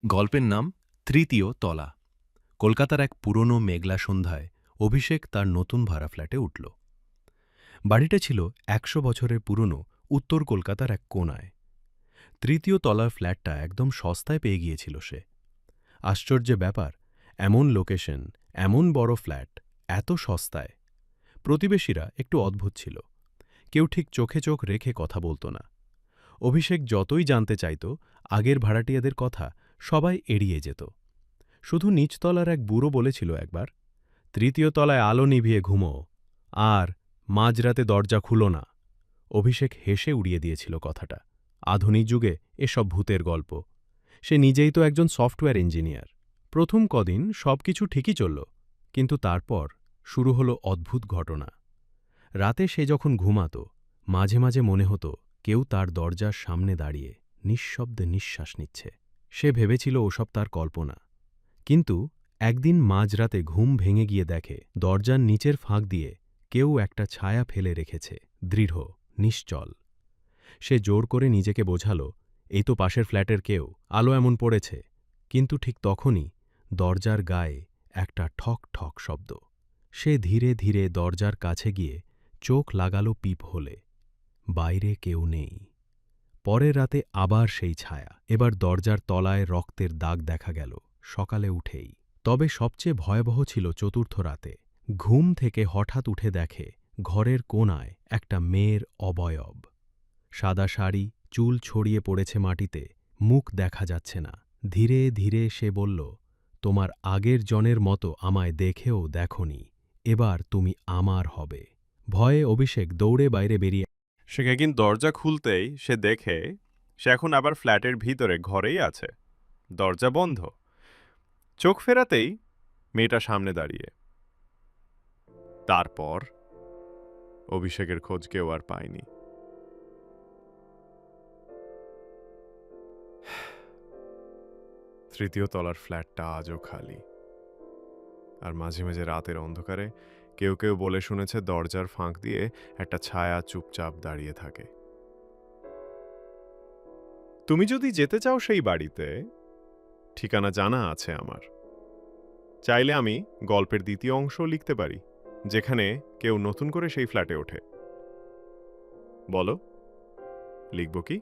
গল্পের নাম তৃতীয় তলা। কলকাতার এক পুরনো মেঘলা সন্ধ্যায় অভিষেক তার নতুন ভাড়া ফ্ল্যাটে উঠল। বাড়িটা ছিল ১০০ বছরের পুরনো উত্তর কলকাতার এক কোণায়। তৃতীয় তলার ফ্ল্যাটটা একদম সস্তায় পেয়ে গিয়েছিল সে। আশ্চর্যের ব্যাপার, এমন লোকেশন, এমন বড় ফ্ল্যাট, এত সস্তায়। প্রতিবেশীরা একটু অদ্ভুত ছিল, কেউ ঠিক চোখে চোখ রেখে কথা বলত না। অভিষেক যতই জানতে চাইত আগের ভাড়াটিয়াদের কথা, সবাই এড়িয়ে যেত। শুধু নিচতলার এক বুড়ো বলেছিল একবার, তৃতীয় তলায় আলো নিভিয়ে ঘুমো, আর মাঝরাতে দরজা খুলো না। অভিষেক হেসে উড়িয়ে দিয়েছিল কথাটা। আধুনিক যুগে এসব ভূতের গল্প। সে নিজেই তো একজন সফটওয়্যার ইঞ্জিনিয়ার। প্রথম কদিন সবকিছু ঠিকই চলল, কিন্তু তারপর শুরু হলো অদ্ভুত ঘটনা। রাতে সে যখন ঘুমাত, মাঝে মাঝে মনে হতো কেউ তার দরজার সামনে দাঁড়িয়ে নিঃশব্দে নিঃশ্বাস নিচ্ছে। সে ভেবেছিল ওসব তার কল্পনা। কিন্তু একদিন মাঝরাতে ঘুম ভেঙে গিয়ে দেখে দরজার নিচের ফাঁক দিয়ে কেউ একটা ছায়া ফেলে রেখেছে, দৃঢ়, নিশ্চল। সে জোর করে নিজেকে বোঝাল, এই তো পাশের ফ্ল্যাটের কেউ, আলো এমন পড়েছে। কিন্তু ঠিক তখনই দরজার গায়ে একটা ঠক ঠক শব্দ। সে ধীরে ধীরে দরজার কাছে গিয়ে চোখ লাগাল পিপ হলে। বাইরে কেউ নেই। পরের রাতে আবার সেই ছায়া। এবার দরজার তলায় রক্তের দাগ দেখা গেল সকালে উঠেই। তবে সবচেয়ে ভয়াবহ ছিল চতুর্থ রাতে। ঘুম থেকে হঠাৎ উঠে দেখে ঘরের কোণায় একটা মেয়ের অবয়ব। সাদা শাড়ি, চুল ছড়িয়ে পড়েছে মাটিতে, মুখ দেখা যাচ্ছে না। ধীরে ধীরে সে বলল, তোমার আগের জনের মতো আমায় দেখেও দেখনি, এবার তুমি আমার হবে। ভয়ে অভিষেক দৌড়ে বাইরে বেরিয়ে। সে কিন্তু দরজা খুলতেই সে দেখে সে এখন আবার ফ্ল্যাটের ভিতরে ঘরেই আছে, দরজা বন্ধ। চোখ ফেরাতেই মেয়েটা সামনে দাঁড়িয়ে। তারপর অভিষেকের খোঁজ কেউ আর পায়নি। তৃতীয় তলার ফ্ল্যাটটা আজও খালি, আর মাঝে মাঝে রাতের অন্ধকারে কেউ কেউ বলে শুনেছে দরজার ফাঁক দিয়ে একটা ছায়া চুপচাপ দাঁড়িয়ে থাকে। তুমি যদি যেতে চাও সেই বাড়িতে, ঠিকানা জানা আছে আমার। চাইলে আমি গল্পের দ্বিতীয় অংশ লিখতে পারি, যেখানে কেউ নতুন করে সেই ফ্ল্যাটে ওঠে। বলো, লিখব কি?